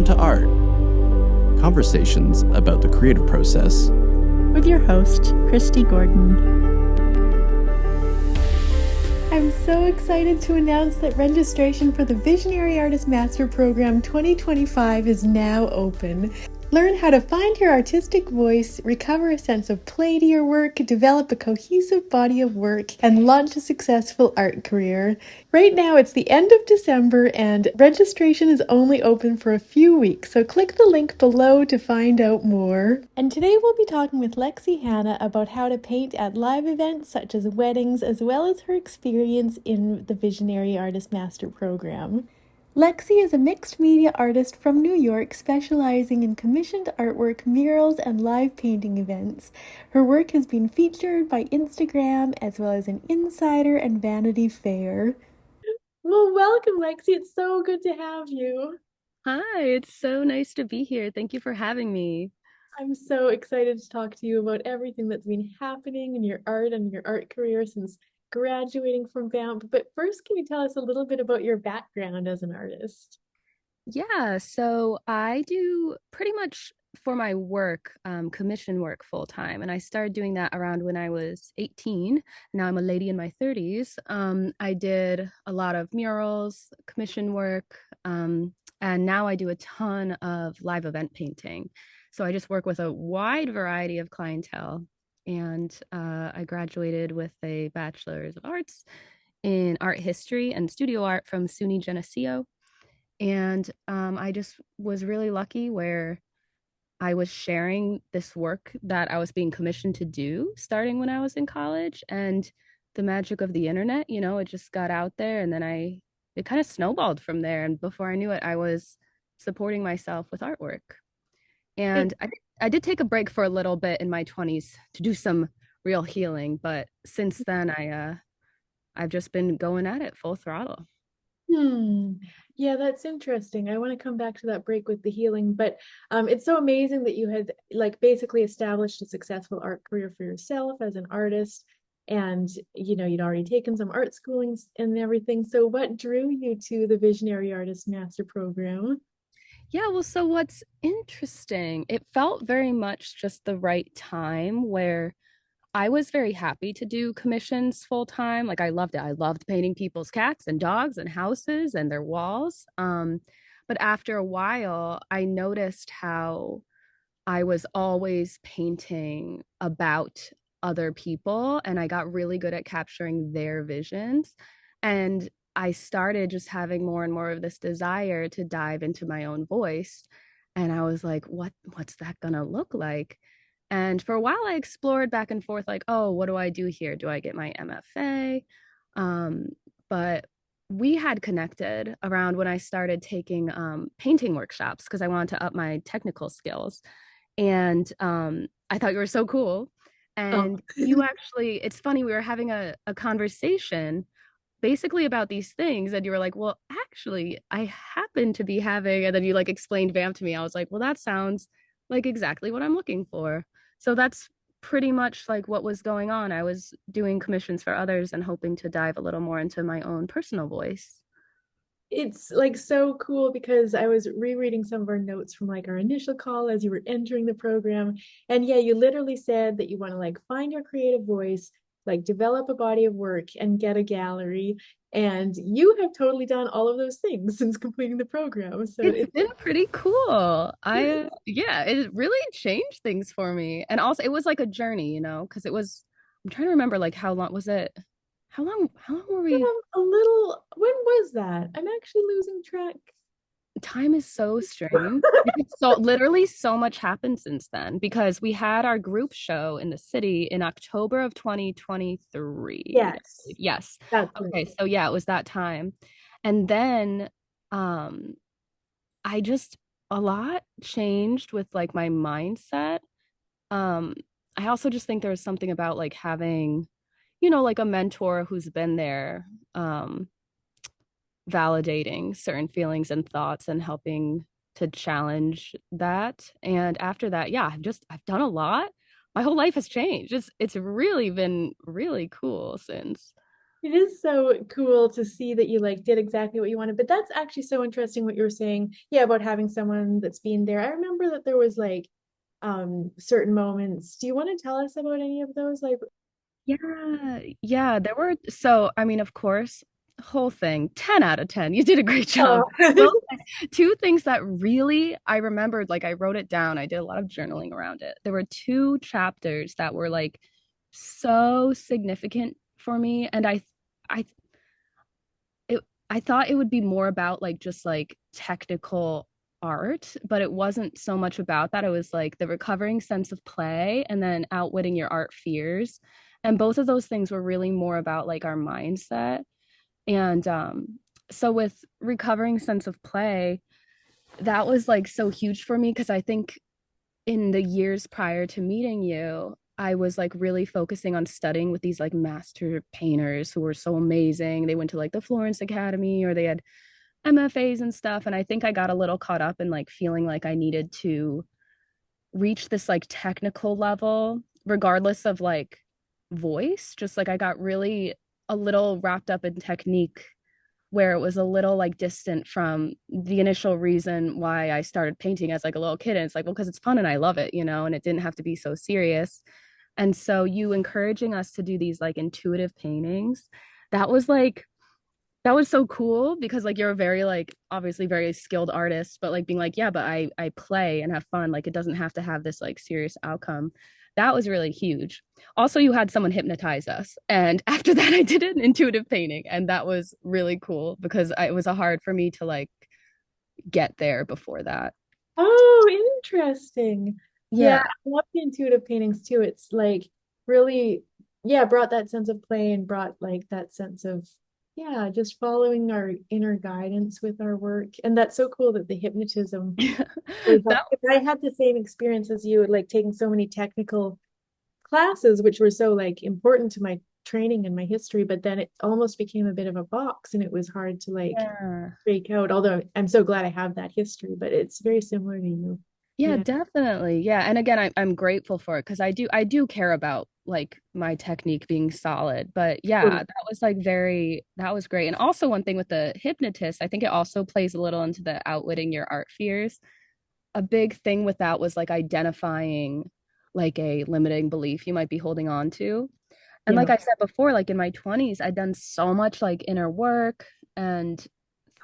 to Art, conversations about the creative process. With your host, Christy Gordon. I'm so excited to announce that registration for the Visionary Artist Master Program 2025 is now open. Learn how to find your artistic voice, recover a sense of play to your work, develop a cohesive body of work, and launch a successful art career. Right now, it's the end of December, and registration is only open for a few weeks, so click the link below to find out more. And today we'll be talking with Lexi Hanna about how to paint at live events such as weddings, as well as her experience in the Visionary Artist Master Program. Lexi is a mixed media artist from New York specializing in commissioned artwork, murals, and live painting events. Her work has been featured by Instagram as well as in Insider and Vanity Fair. Well, welcome, Lexi. It's so good to have you. Hi, it's so nice to be here. Thank you for having me. I'm so excited to talk to you about everything that's been happening in your art and your art career since graduating from BAMP. But first, can you tell us a little bit about your background as an artist? Yeah, so I do pretty much for my work, commission work full time. And I started doing that around when I was 18. Now I'm a lady in my 30s. I did a lot of murals, commission work, and now I do a ton of live event painting. So I just work with a wide variety of clientele. And I graduated with a Bachelor's of Arts in art history and studio art from SUNY Geneseo. And I just was really lucky where I was sharing this work that I was being commissioned to do starting when I was in college. And the magic of the internet, it just got out there. And then it kind of snowballed from there. And before I knew it, I was supporting myself with artwork. And I did take a break for a little bit in my 20s to do some real healing. But since then, I've just been going at it full throttle. Yeah, that's interesting. I want to come back to that break with the healing, but it's so amazing that you had like basically established a successful art career for yourself as an artist, and you'd already taken some art schoolings and everything. So what drew you to the Visionary Artist Master Program? Yeah, well, so what's interesting, it felt very much just the right time where I was very happy to do commissions full time. Like I loved it. I loved painting people's cats and dogs and houses and their walls. But after a while, I noticed how I was always painting about other people and I got really good at capturing their visions. And I started just having more and more of this desire to dive into my own voice. And I was like, what's that gonna look like? And for a while I explored back and forth, like, oh, what do I do here? Do I get my MFA? But we had connected around when I started taking painting workshops because I wanted to up my technical skills. And I thought you were so cool. Oh. And you actually, it's funny, we were having a conversation basically about these things. And you were like, well, actually, I happen to be having, and then you like explained VAMP to me. I was like, well, that sounds like exactly what I'm looking for. So that's pretty much like what was going on. I was doing commissions for others and hoping to dive a little more into my own personal voice. It's like so cool because I was rereading some of our notes from like our initial call as you were entering the program. And yeah, you literally said that you want to like find your creative voice, like develop a body of work and get a gallery. And you have totally done all of those things since completing the program. So It's been pretty cool. Yeah, it really changed things for me. And also it was like a journey, because I'm trying to remember like how long was it? How long were we? a little, when was that? I'm actually losing track. Time is so strange. Because so literally so much happened since then because we had our group show in the city in October of 2023. Yes, Yes. that's Okay, right. so yeah, it was that time. And then um I just a lot changed with like my mindset. Um I also just think there's something about like having, like a mentor who's been there validating certain feelings and thoughts and helping to challenge that. And after that, yeah, I've done a lot. My whole life has changed. It's really been really cool since. It is so cool to see that you like did exactly what you wanted. But that's actually so interesting what you were saying. Yeah, about having someone that's been there. I remember that there was like certain moments. Do you want to tell us about any of those? Like, Yeah, there were so I mean, of course, whole thing, 10 out of 10. You did a great oh, job. Well, two things that really I remembered, like I wrote it down. I did a lot of journaling around it. There were two chapters that were like so significant for me, and I it I thought it would be more about like just like technical art, but it wasn't so much about that. It was like the recovering sense of play and then outwitting your art fears. And both of those things were really more about like our mindset. And so with recovering sense of play, that was like so huge for me because I think in the years prior to meeting you, I was like really focusing on studying with these like master painters who were so amazing. They went to like the Florence Academy or they had MFAs and stuff. And I think I got a little caught up in like feeling like I needed to reach this like technical level, regardless of like voice. Just like I got really a little wrapped up in technique where it was a little like distant from the initial reason why I started painting as like a little kid. And it's like, well, because it's fun and I love it, you know, and it didn't have to be so serious. And so you encouraging us to do these like intuitive paintings, that was like that was so cool because like you're a very like obviously very skilled artist, but like being like, yeah, but I play and have fun. Like it doesn't have to have this like serious outcome. That was really huge. Also, you had someone hypnotize us. And after that, I did an intuitive painting. And that was really cool because it was hard for me to like get there before that. oh, interesting. Yeah, Yeah. I love the intuitive paintings too. It's like really, yeah, brought that sense of play and brought like that sense of, yeah, just following our inner guidance with our work. And that's so cool that the hypnotism really That helped. I had the same experience as you, like taking so many technical classes, which were so like important to my training and my history, but then it almost became a bit of a box and it was hard to like yeah. break out. Although I'm so glad I have that history, but it's very similar to you. Yeah, Yeah. definitely. Yeah. And again, I'm grateful for it because I do care about like my technique being solid. But yeah, Totally. that was like that was great. And also one thing with the hypnotist, I think it also plays a little into the outwitting your art fears. A big thing with that was like identifying like a limiting belief you might be holding on to. And like Yeah, I said before, like in my 20s, I'd done so much like inner work and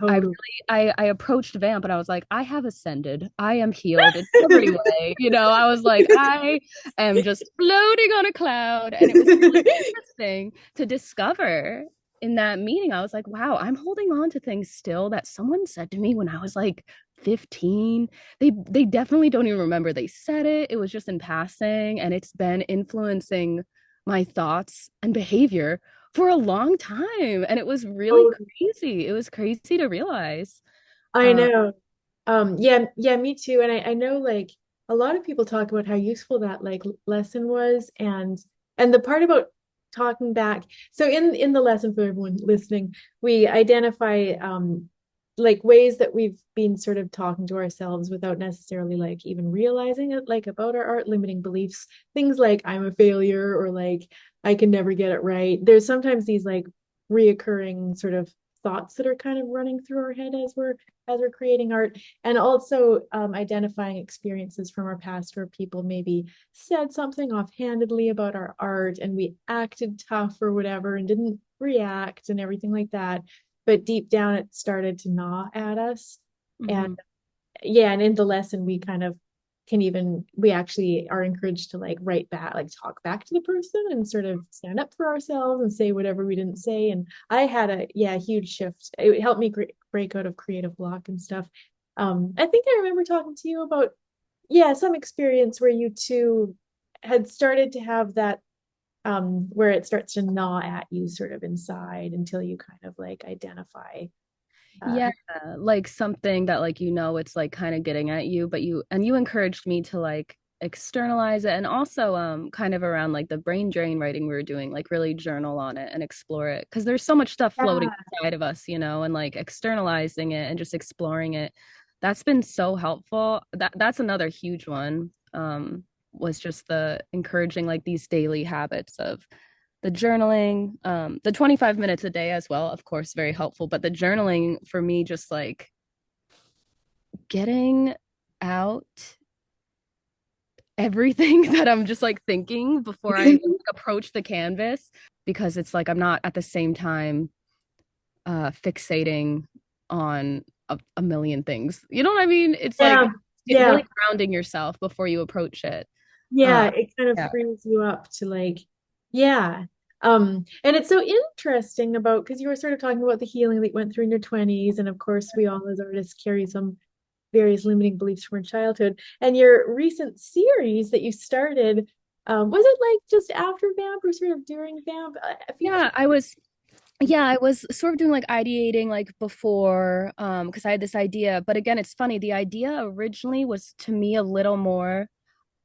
I really totally. I approached Vamp and I was like, I have ascended. I am healed in every way. You know, I was like, I am just floating on a cloud. And it was really interesting to discover in that meeting. I was like, wow, I'm holding on to things still that someone said to me when I was like 15. They definitely don't even remember they said it. It was just in passing and it's been influencing my thoughts and behavior for a long time. And it was really Totally. crazy. It was crazy to realize. I Um, know. Yeah, me too. And I know like a lot of people talk about how useful that like lesson was and the part about talking back. So in the lesson for everyone listening, we identify like ways that we've been sort of talking to ourselves without necessarily like even realizing it, like about our art limiting beliefs, things like I'm a failure or like I can never get it right. There's sometimes these like reoccurring sort of thoughts that are kind of running through our head as we're creating art, and also identifying experiences from our past where people maybe said something offhandedly about our art and we acted tough or whatever and didn't react and everything like that, but deep down it started to gnaw at us. And mhm. yeah, and in the lesson we kind of can even we actually are encouraged to like write back, like talk back to the person and sort of stand up for ourselves and say whatever we didn't say. And I had a yeah huge shift. It helped me break out of creative block and stuff. I think I remember talking to you about yeah some experience where you two had started to have that where it starts to gnaw at you sort of inside until you kind of like identify Yeah, like something that like it's like kind of getting at you, but you encouraged me to like externalize it and also kind of around like the brain drain writing we were doing, like really journal on it and explore it because there's so much stuff floating yeah. inside of us, and like externalizing it and just exploring it. That's been so helpful. That's another huge one. Was just the encouraging like these daily habits of the journaling, the 25 minutes a day as well, of course, very helpful. But the journaling for me, just like getting out everything that I'm just like thinking before I like, approach the canvas, because it's like I'm not at the same time fixating on a million things. You know what I mean? It's like Yeah, really yeah, grounding yourself before you approach it. Uh, yeah. It kind of yeah. frees you up to like, yeah. And it's so interesting about because you were sort of talking about the healing that went through in your 20s, and of course, we all as artists carry some various limiting beliefs from our childhood. And your recent series that you started, was it like just after Vamp or sort of during Vamp? If you Yeah, I was yeah, I was sort of doing like ideating like before because I had this idea, but again, it's funny. The idea originally was to me a little more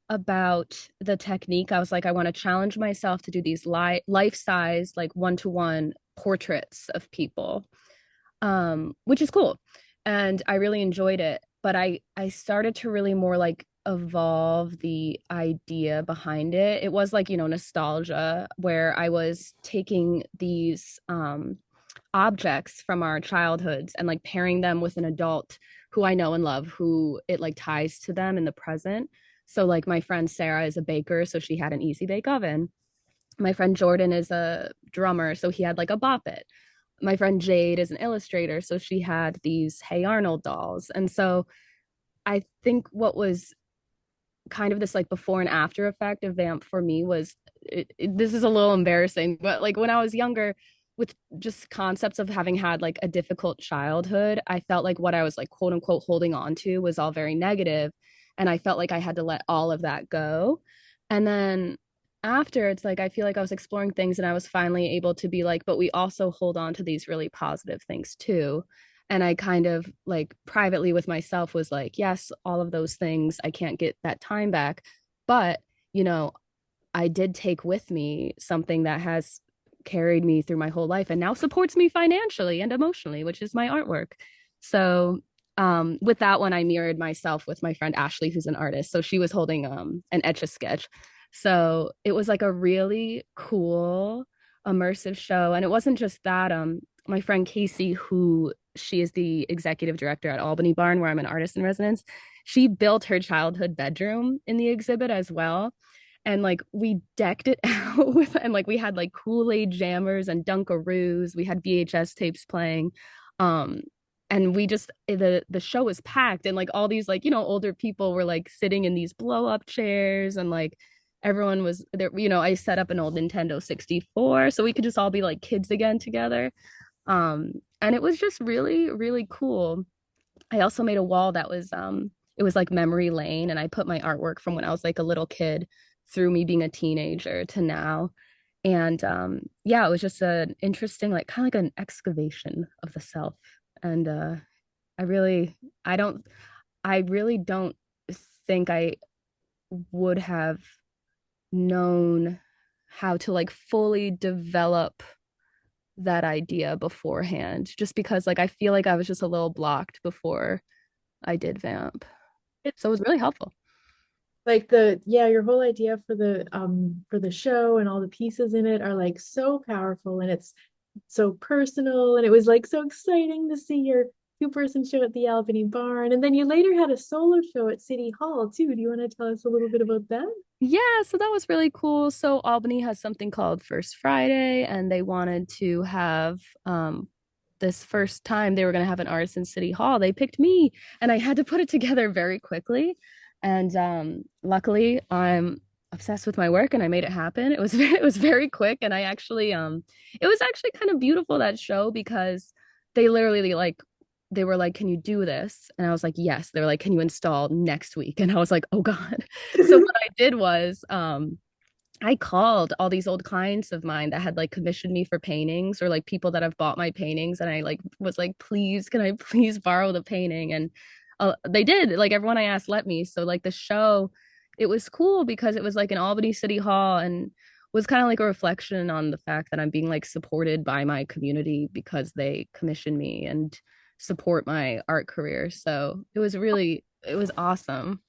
about the technique. I was like, I want to challenge myself to do these life-size, like one-to-one portraits of people, which is cool. And I really enjoyed it. But I started to really more like evolve the idea behind it. It was like, nostalgia, where I was taking these objects from our childhoods and like pairing them with an adult who I know and love, who it like ties to them in the present. So like my friend Sarah is a baker, so she had an easy bake oven. My friend Jordan is a drummer, so he had like a bop it. My friend Jade is an illustrator, so she had these Hey Arnold dolls. And so I think what was kind of this like before and after effect of Vamp for me was this is a little embarrassing, but like when I was younger, with just concepts of having had like a difficult childhood, I felt like what I was like quote unquote holding on to was all very negative, and I felt like I had to let all of that go. And then after, it's like I feel like I was exploring things and I was finally able to be like, but we also hold on to these really positive things too. And I kind of like privately with myself was like, yes, all of those things, I can't get that time back. But, you know, I did take with me something that has carried me through my whole life and now supports me financially and emotionally, which is my artwork. So, with that one, I mirrored myself with my friend Ashley, who's an artist. So she was holding an etch a sketch. So it was like a really cool, immersive show. And it wasn't just that. My friend Casey, who she is the executive director at Albany Barn, where I'm an artist in residence, she built her childhood bedroom in the exhibit as well. And like we decked it out with, and like we had like Kool-Aid jammers and Dunkaroos. We had VHS tapes playing. Um, and we just the show was packed, and like all these like, older people were like sitting in these blow up chairs, and like everyone was there. I set up an old Nintendo 64 so we could just all be like kids again together. And it was just really, really cool. I also made a wall that was it was like memory lane, and I put my artwork from when I was like a little kid through me being a teenager to now. And yeah, it was just an interesting, like kind of like an excavation of the self. And I really I don't I really don't think I would have known how to like fully develop that idea beforehand, just because like I feel like I was just a little blocked before I did Vamp. it's So it was really helpful. like your whole idea for the show and all the pieces in it are like so powerful, and it's so personal, and it was like so exciting to see your two-person show at the Albany Barn, and then you later had a solo show at City Hall too. Do you want to tell us a little bit about that? Yeah, so that was really cool. So Albany has something called First Friday, and they wanted to have this first time they were going to have an artist in City Hall. They picked me, and I had to put it together very quickly. And luckily, I'm obsessed with my work, and I made it happen. It was it was very quick, and I actually it was actually kind of beautiful, that show, because they literally like they were like, "Can you do this?" And I was like, "Yes." They were like, "Can you install next week?" And I was like, "Oh God." So what I did was I called all these old clients of mine that had like commissioned me for paintings, or like people that have bought my paintings, and I like was like, please, can I please borrow the painting? And they did. Like everyone I asked let me. So like the show, it was cool because it was like in Albany City Hall, and was kind of like a reflection on the fact that I'm being like supported by my community because they commissioned me and support my art career. So it was awesome.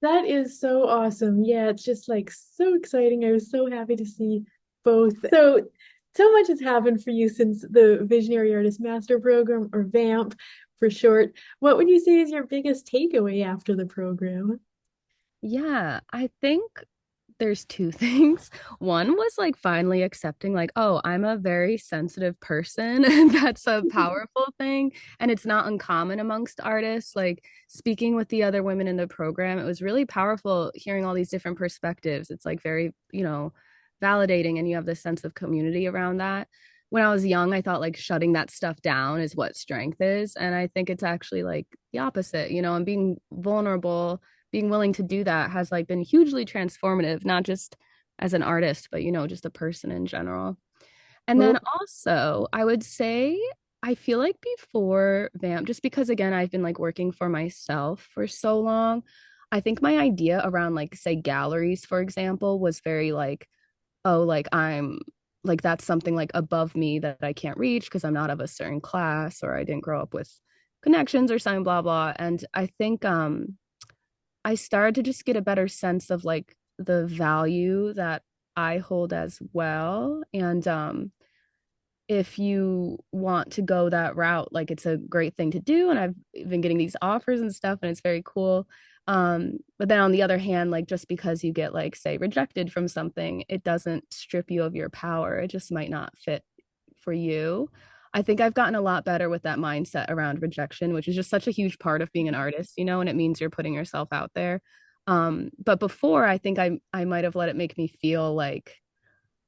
That is so awesome. Yeah, it's just like so exciting. I was so happy to see both. So much has happened for you since the Visionary Artist Master Program, or VAMP for short. What would you say is your biggest takeaway after the program? Yeah, I think there's two things. One was like finally accepting, like, oh, I'm a very sensitive person. And that's a powerful thing. And it's not uncommon amongst artists. Like speaking with the other women in the program, it was really powerful hearing all these different perspectives. It's like very, validating, and you have this sense of community around that. When I was young, I thought like shutting that stuff down is what strength is. And I think it's actually like the opposite, and being vulnerable, being willing to do that has like been hugely transformative, not just as an artist, but just a person in general. And then Oh, also, I would say I feel like before Vamp, just because again, I've been like working for myself for so long, I think my idea around like, say, galleries, for example, was very like, oh, like I'm like that's something like above me that I can't reach because I'm not of a certain class or I didn't grow up with connections or something, blah, blah. And I think I started to just get a better sense of like the value that I hold as well. And if you want to go that route, like it's a great thing to do. And I've been getting these offers and stuff, and it's very cool. But then on the other hand, like just because you get like, say, rejected from something, it doesn't strip you of your power. It just might not fit for you. I think I've gotten a lot better with that mindset around rejection, which is just such a huge part of being an artist, and it means you're putting yourself out there. But before, I think I might have let it make me feel like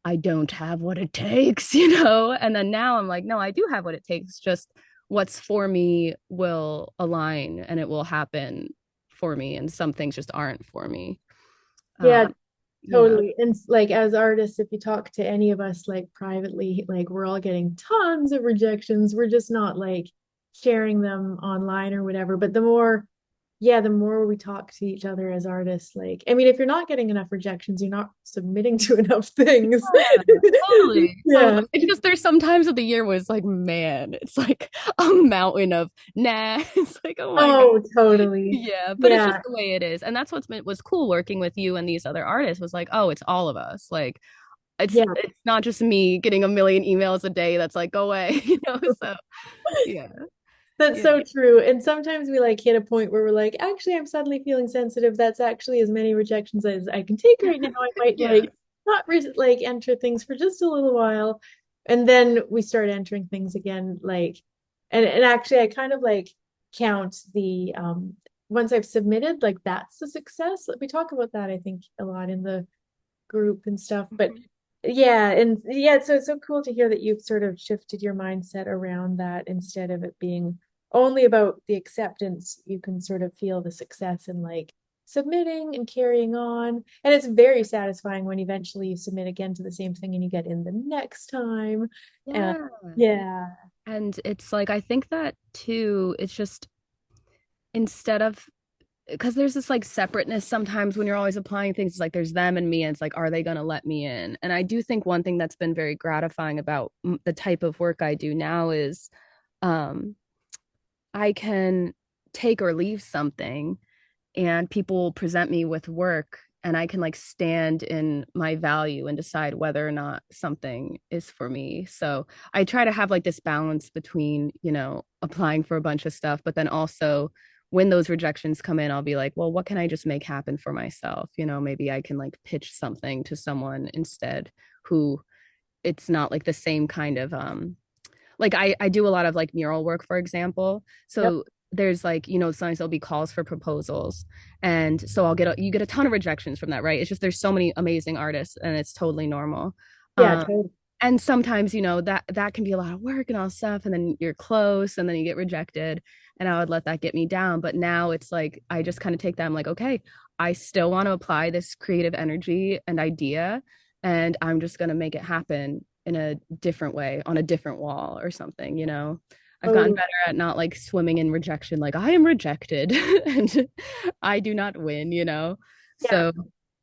I don't have what it takes, And then now I'm like, no, I do have what it takes. Just what's for me will align and it will happen for me. And some things just aren't for me. yeah, Yeah. totally. And like as artists, if you talk to any of us like privately, like we're all getting tons of rejections. We're just not like sharing them online or whatever. But the more we talk to each other as artists, like, I mean, if you're not getting enough rejections, you're not submitting to enough things. Totally. Yeah. It's just there's some times of the year where it's like, man, it's like a mountain of nah. It's like, oh my God. Oh, totally. Yeah, but it's just Yeah. the way it is. And that's was cool working with you and these other artists was like, oh, it's all of us. Like Yeah. it's not just me getting a million emails a day that's like, go away, So yeah. That's Yeah. so true. And sometimes we like hit a point where we're like, actually, I'm suddenly feeling sensitive. That's actually as many rejections as I can take right now. I might Yeah. like not like enter things for just a little while. And then we start entering things again. Like, and actually, I kind of like count the once I've submitted, like that's the success. We talk about that, I think, a lot in the group and stuff. But Mhm. yeah, and yeah, so it's so cool to hear that you've sort of shifted your mindset around that instead of it being only about the acceptance. You can sort of feel the success in like submitting and carrying on. And it's very satisfying when eventually you submit again to the same thing and you get in the next time. Uh, Yeah. yeah. And it's like I think that too, it's just instead of because there's this like separateness sometimes when you're always applying things, it's like there's them and me, and it's like, are they going to let me in? And I do think one thing that's been very gratifying about the type of work I do now is um, I can take or leave something, and people present me with work, and I can like stand in my value and decide whether or not something is for me. So I try to have like this balance between, applying for a bunch of stuff, but then also when those rejections come in, I'll be like, well, what can I just make happen for myself? Maybe I can like pitch something to someone instead who it's not like the same kind of like I do a lot of like mural work, for example. Yep. So there's like, sometimes there'll be calls for proposals. And so you get a ton of rejections from that, right? It's just there's so many amazing artists and it's totally normal. Yeah, Um, totally. and sometimes, that can be a lot of work and all stuff, and then you're close and then you get rejected. And I would let that get me down. But now it's like I just kind of take that. I'm like, okay, I still want to apply this creative energy and idea, and I'm just gonna make it happen in a different way on a different wall or something. I've gotten Totally. better at not like swimming in rejection, like I am rejected and I do not win. Yeah. So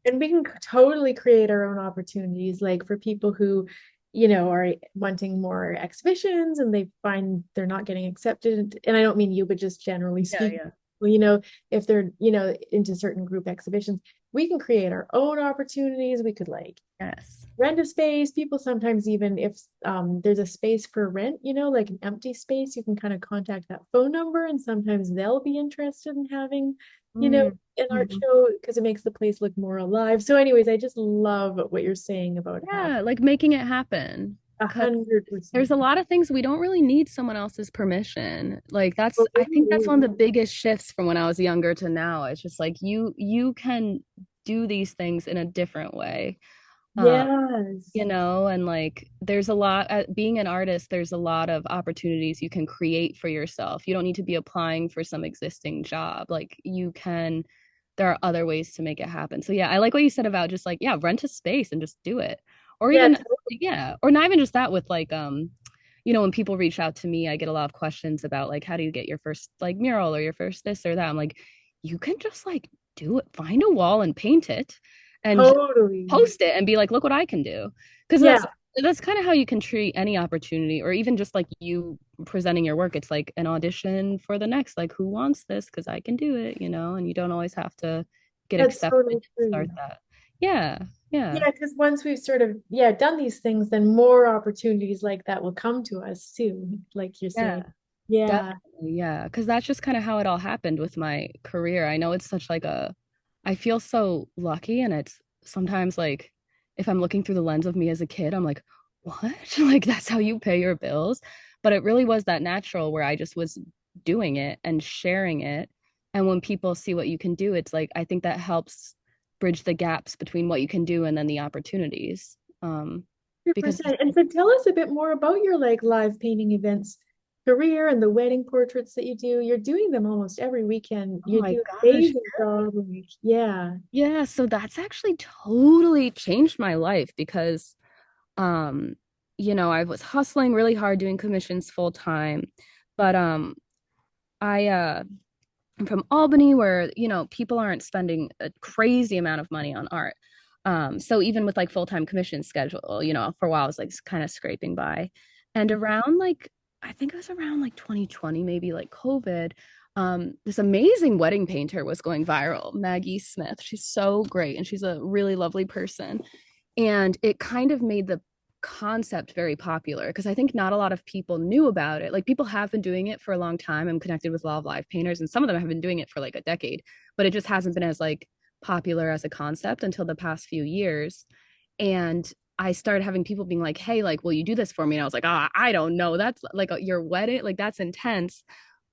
And we can totally create our own opportunities, like for people who, are wanting more exhibitions and they find they're not getting accepted. And I don't mean you, but just generally yeah, speaking, yeah. people, if they're, into certain group exhibitions, we can create our own opportunities. We could like Yes. rent a space. People sometimes even if there's a space for rent, like an empty space, you can kind of contact that phone number and sometimes they'll be interested in having, Mm. an art Mhm. show because it makes the place look more alive. So anyways, I just love what you're saying about how Yeah, like making it happen. a Because hundred there's percent. a lot of things we don't really need someone else's permission. Like Well, I think that's one of the really, biggest shifts from when I was younger to now. It's just like you can do these things in a different way. Um, yes. and like there's a lot being an artist, there's a lot of opportunities you can create for yourself. You don't need to be applying for some existing job. Like there are other ways to make it happen. So yeah, I like what you said about just like, yeah, rent a space and just do it. Or Yeah, even yeah, or not even just that with like when people reach out to me, I get a lot of questions about like how do you get your first like mural or your first this or that. I'm like, you can just like do it, find a wall and paint it and totally. post it and be like, look what I can do. Because Yeah, that's kind of how you can treat any opportunity, or even just like you presenting your work. It's like an audition for the next, like, who wants this? Because I can do it, and you don't always have to get that's accepted totally to true. start that. Yeah, yeah, Yeah, because once we've sort of, yeah, done these things, then more opportunities like that will come to us too, like you're yeah. saying. Yeah. Definitely, yeah. Because that's just kind of how it all happened with my career. I know it's such like I feel so lucky, and it's sometimes like if I'm looking through the lens of me as a kid, I'm like, what? Like that's how you pay your bills? But it really was that natural where I just was doing it and sharing it. And when people see what you can do, it's like I think that helps bridge the gaps between what you can do and then the opportunities. Because 100%. And so tell us a bit more about your like live painting events career and the wedding portraits that you do. You're doing them almost every weekend. oh You my do an gosh. amazing job. Like, yeah. Yeah, so that's actually totally changed my life because um I was hustling really hard doing commissions full time. But I I'm from Albany where, people aren't spending a crazy amount of money on art. So even with like full-time commission schedule, for a while I was like kind of scraping by. And around like I think it was around like 2020, maybe like COVID, this amazing wedding painter was going viral, Maggie Smith. She's so great and she's a really lovely person. And it kind of made the concept very popular because I think not a lot of people knew about it. Like people have been doing it for a long time. I'm connected with a lot of live painters, and some of them have been doing it for like a decade, but it just hasn't been as like popular as a concept until the past few years. And I started having people being like, "Hey, like, will you do this for me?" And I was like, "Ah, I don't know. That's like your wedding, like that's intense."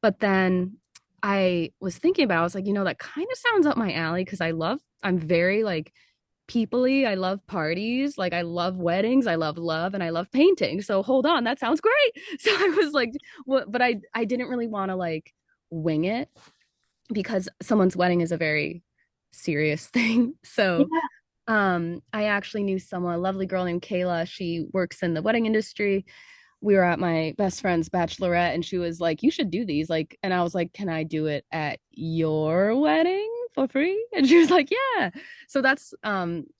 But then I was thinking about, it, I was like, that kind of sounds up my alley because I'm very like peoply. I love parties. Like I love weddings. I love love and I love painting. So hold on, that sounds great. So I was like, what? But I didn't really want to like wing it because someone's wedding is a very serious thing. So Yeah. I actually knew someone, a lovely girl named Kayla. She works in the wedding industry. We were at my best friend's bachelorette and she was like, you should do these. Like, and I was like, can I do it at your wedding for free? And she was like, yeah. So that's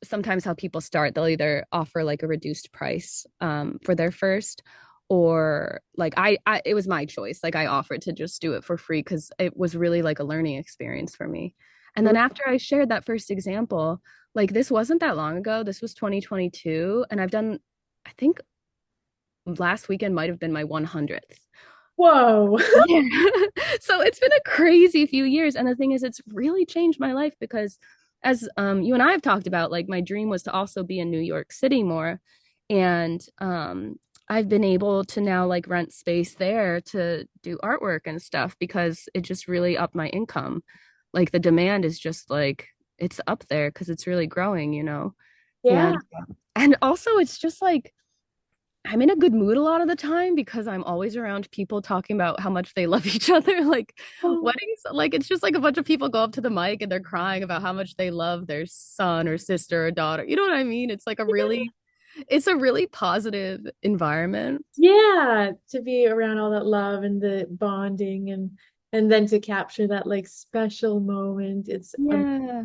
sometimes how people start. They'll either offer like a reduced price for their first, or like I it was my choice. Like I offered to just do it for free because it was really like a learning experience for me. And then after I shared that first example, like this wasn't that long ago. This was 2022, and I've done I think last weekend might have been my 100th. Whoa. Yeah. So it's been a crazy few years. And the thing is, it's really changed my life because as you and I have talked about, like my dream was to also be in New York City more. And I've been able to now like rent space there to do artwork and stuff because it just really upped my income. Like the demand is just like it's up there because it's really growing. Yeah. And also it's just like I'm in a good mood a lot of the time because I'm always around people talking about how much they love each other. Like Oh, weddings, like it's just like a bunch of people go up to the mic and they're crying about how much they love their son or sister or daughter. You know what I mean? It's a really positive environment. yeah, to be around all that love and the bonding and then to capture that like special moment. Yeah.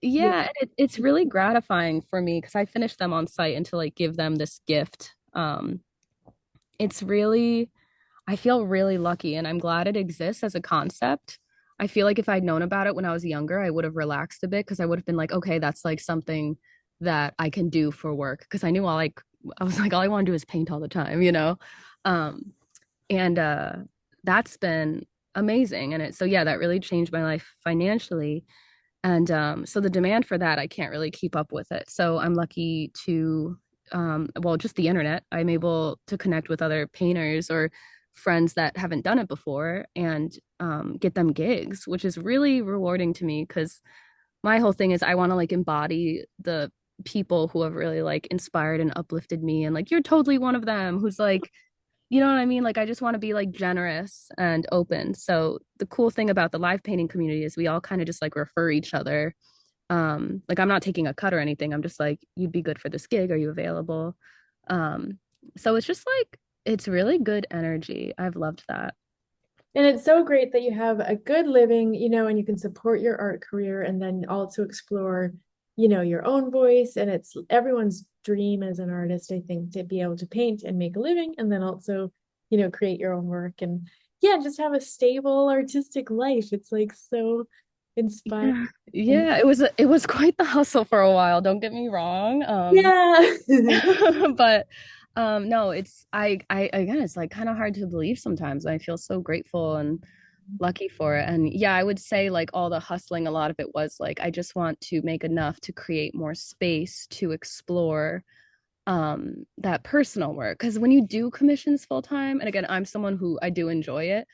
Yeah, and it's really gratifying for me because I finish them on site and to like give them this gift. It's really I feel really lucky and I'm glad it exists as a concept. I feel like if I'd known about it when I was younger, I would have relaxed a bit because I would have been like, okay, that's like something that I can do for work. Because I knew I was like, all I want to do is paint all the time, you know? Um, and That's been amazing. And so yeah, that really changed my life financially. And so the demand for that, I can't really keep up with it. So I'm lucky to, well, just the internet. I'm able to connect with other painters or friends that haven't done it before and get them gigs, which is really rewarding to me because my whole thing is I want to like embody the people who have really like inspired and uplifted me. And like, you're totally one of them who's like, you know what I mean? Like, I just want to be like generous and open. So the cool thing about the live painting community is we all kind of just like refer each other. Like I'm not taking a cut or anything. I'm just like, you'd be good for this gig. Are you available? Um, so it's just like it's really good energy. I've loved that. And it's so great that you have a good living, and you can support your art career and then also explore, your own voice. And it's everyone's dream as an artist, I think, to be able to paint and make a living and then also, create your own work and yeah, just have a stable artistic life. It's like so inspiring. Yeah, And yeah, it was quite the hustle for a while, don't get me wrong. yeah. But no, I again it's like kind of hard to believe sometimes. I feel so grateful and lucky for it. And yeah, I would say like all the hustling, a lot of it was like I just want to make enough to create more space to explore that personal work. Because when you do commissions full time, and again, I'm someone who I do enjoy it,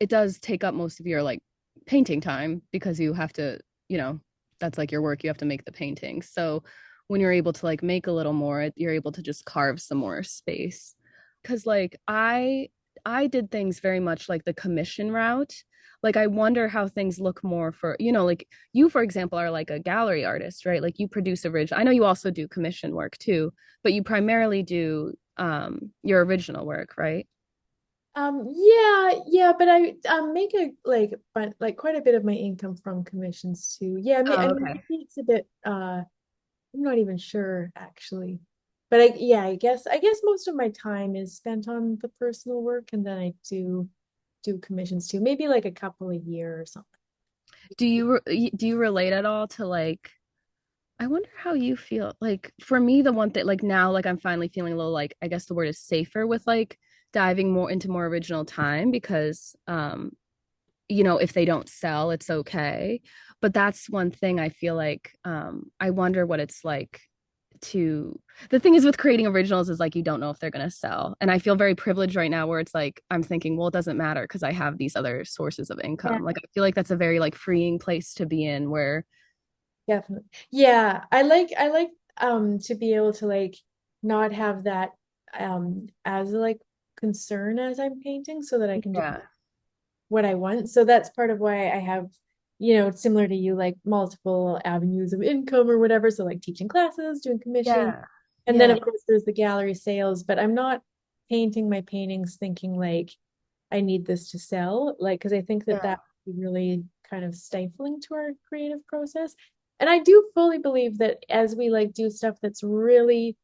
it does take up most of your like painting time because you have to, you know, that's like your work, you have to make the paintings. So when you're able to like make a little more, you're able to just carve some more space. Because like I did things very much like the commission route. Like I wonder how things look more for, you know, like you, for example, are like a gallery artist, right? Like you produce original. I know you also do commission work too, but you primarily do your original work, right? Yeah, but I make a but like quite a bit of my income from commissions too. Yeah, I Oh, mean okay. maybe it's a bit I'm not even sure actually. But I guess most of my time is spent on the personal work and then I do commissions too. Maybe like a couple a year or something. Do you relate at all to like I wonder how you feel. Like for me, the one thing like now, like I'm finally feeling a little like I guess the word is safer with like diving more into more original time because you know, if they don't sell, it's okay. But that's one thing I feel like I wonder what it's like to the thing is with creating originals is like you don't know if they're going to sell. And I feel very privileged right now where it's like I'm thinking, well, it doesn't matter because I have these other sources of Yeah, income. Like I feel like that's a very like freeing place to be in where definitely. Yeah, I like to be able to like not have that as like concern as I'm painting so that I can do yeah. what I want. So that's part of why I have, similar to you, like multiple avenues of income or whatever. So like teaching classes, doing commission. Yeah. And then Yeah. of course there's the gallery sales, but I'm not painting my paintings thinking like I need this to sell. Like, because I think that Yeah. that would be really kind of stifling to our creative process. And I do fully believe that as we like do stuff that's really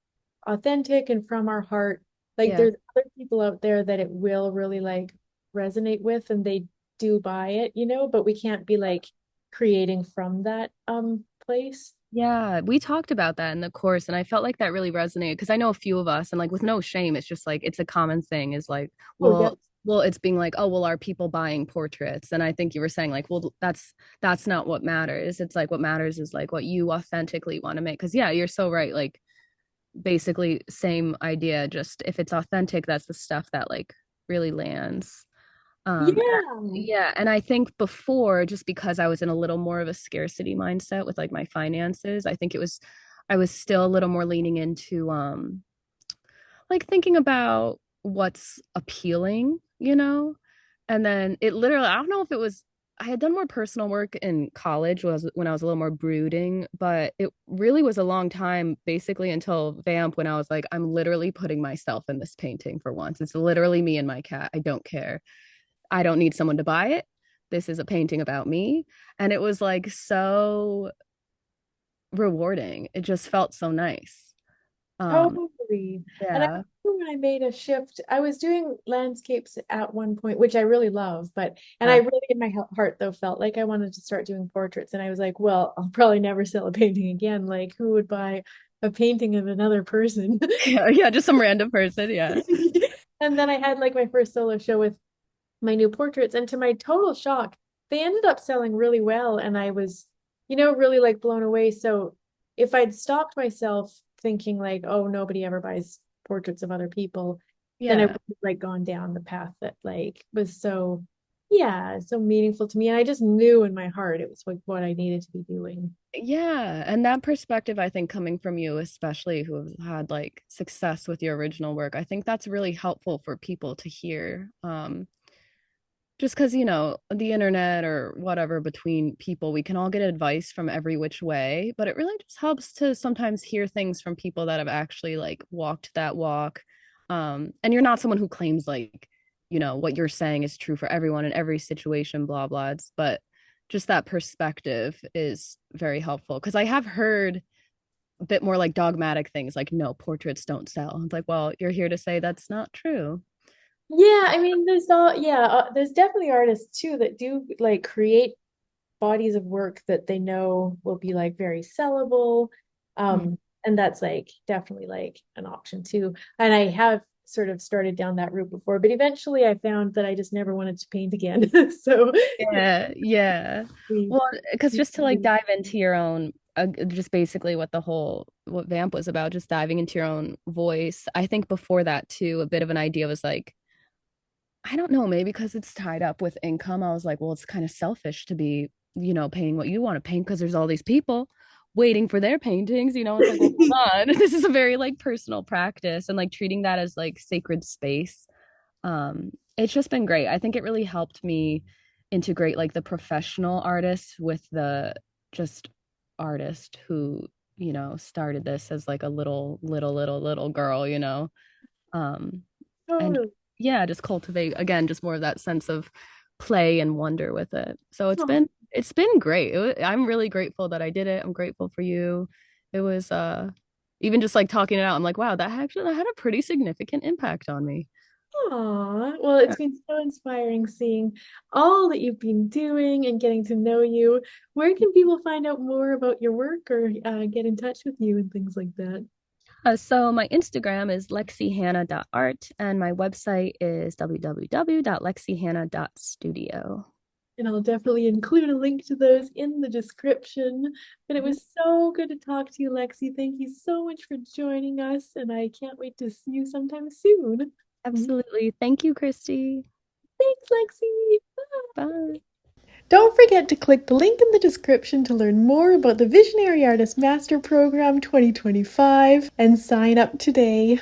authentic and from our heart, like Yeah. there's other people out there that it will really like resonate with and they do buy it, but we can't be like creating from that place. Yeah, we talked about that in the course, and I felt like that really resonated because I know a few of us, and like with no shame, it's just like it's a common thing is like, Oh, yeah. well, it's being like, oh, well, are people buying portraits? And I think you were saying like, well, that's not what matters. It's like what matters is like what you authentically want to make. Because yeah, you're so right. Like basically same idea, just if it's authentic, that's the stuff that like really lands. Um, Yeah. yeah, and I think before, just because I was in a little more of a scarcity mindset with like my finances, I think I was still a little more leaning into like thinking about what's appealing, you know? And then it literally, I don't know if it was I had done more personal work in college was when I was a little more brooding, but it really was a long time, basically until Vamp, when I was like, I'm literally putting myself in this painting for once. It's literally me and my cat. I don't care. I don't need someone to buy it. This is a painting about me. And it was like so rewarding. It just felt so nice. Oh, Um, Totally. And I Yeah. remember when I made a shift, I was doing landscapes at one point, which I really love, and I Uh, really in my heart though felt like I wanted to start doing portraits. And I was like, well, I'll probably never sell a painting again. Like, who would buy a painting of another person? yeah, yeah, just some random person. Yeah. And then I had like my first solo show with my new portraits, and to my total shock, they ended up selling really well, and I was, really like blown away. So if I'd stopped myself thinking like, oh, nobody ever buys portraits of other people, then I would Yeah. have like gone down the path that like was so, yeah, so meaningful to me. And I just knew in my heart it was like what I needed to be doing. Yeah. And that perspective, I think, coming from you, especially who have had like success with your original work, I think that's really helpful for people to hear. Just because, the internet or whatever between people, we can all get advice from every which way, but it really just helps to sometimes hear things from people that have actually like walked that walk. And you're not someone who claims like, what you're saying is true for everyone in every situation, blah, blah. But just that perspective is very helpful because I have heard a bit more like dogmatic things like, no, portraits don't sell. It's like, well, you're here to say that's not true. Yeah, I mean, there's definitely artists too that do like create bodies of work that they know will be like very sellable. Mhm. And that's like definitely like an option too. And I have sort of started down that route before, but eventually I found that I just never wanted to paint again. So Yeah, yeah. we, Well, because we just to like dive into your own, just basically what Vamp was about, just diving into your own voice. I think before that too, a bit of an idea was like, I don't know, maybe because it's tied up with income. I was like, well, it's kind of selfish to be, painting what you want to paint because there's all these people waiting for their paintings. It's like, well, hold on. This is a very like personal practice and like treating that as like sacred space. It's just been great. I think it really helped me integrate like the professional artist with the just artist who, started this as like a little girl. Um, and totally. yeah, just cultivate again, just more of that sense of play and wonder with it. So it's Oh, been great. I'm really grateful that I did it. I'm grateful for you. It was even just like talking it out, I'm like, wow, that had a pretty significant impact on me. aw. Well, it's been so inspiring seeing all that you've been doing and getting to know you. Where can people find out more about your work or get in touch with you and things like that? So my Instagram is lexihanna.art and my website is www.lexihanna.studio. And I'll definitely include a link to those in the description. But it was so good to talk to you, Lexi. Thank you so much for joining us, and I can't wait to see you sometime soon. Absolutely. Thank you, Christy. Thanks, Lexi. Bye. Don't forget to click the link in the description to learn more about the Visionary Artist Master Program 2025 and sign up today.